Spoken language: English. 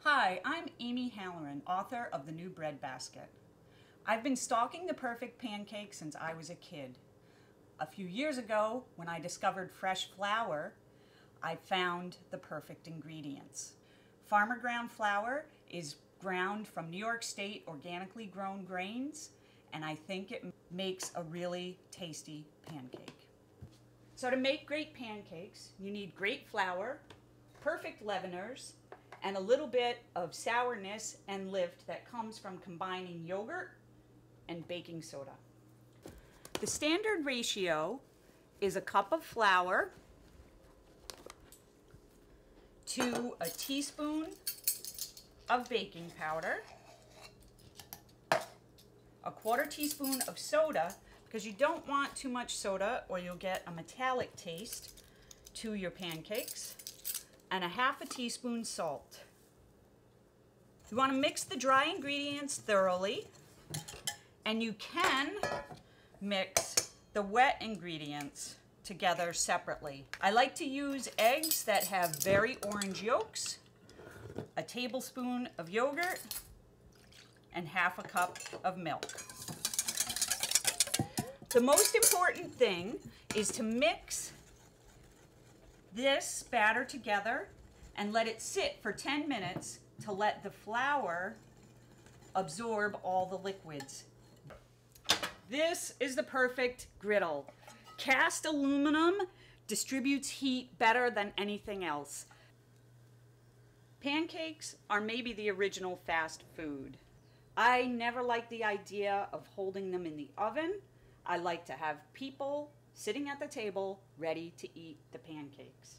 Hi, I'm Amy Halloran, author of The New Bread Basket. I've been stalking the perfect pancake since I was a kid. A few years ago, when I discovered fresh flour, I found the perfect ingredients. Farmer ground flour is ground from New York State organically grown grains, and I think it makes a really tasty pancake. So to make great pancakes, you need great flour, perfect leaveners, and a little bit of sourness and lift that comes from combining yogurt and baking soda. The standard ratio is a cup of flour to a teaspoon of baking powder, a quarter teaspoon of soda, because you don't want too much soda or you'll get a metallic taste to your pancakes, and a half a teaspoon salt. You want to mix the dry ingredients thoroughly, and you can mix the wet ingredients together separately. I like to use eggs that have very orange yolks, a tablespoon of yogurt, and half a cup of milk. The most important thing is to mix this batter together and let it sit for 10 minutes to let the flour absorb all the liquids. This is the perfect griddle. Cast aluminum distributes heat better than anything else. Pancakes are maybe the original fast food. I never liked the idea of holding them in the oven. I like to have people sitting at the table ready to eat the pancakes.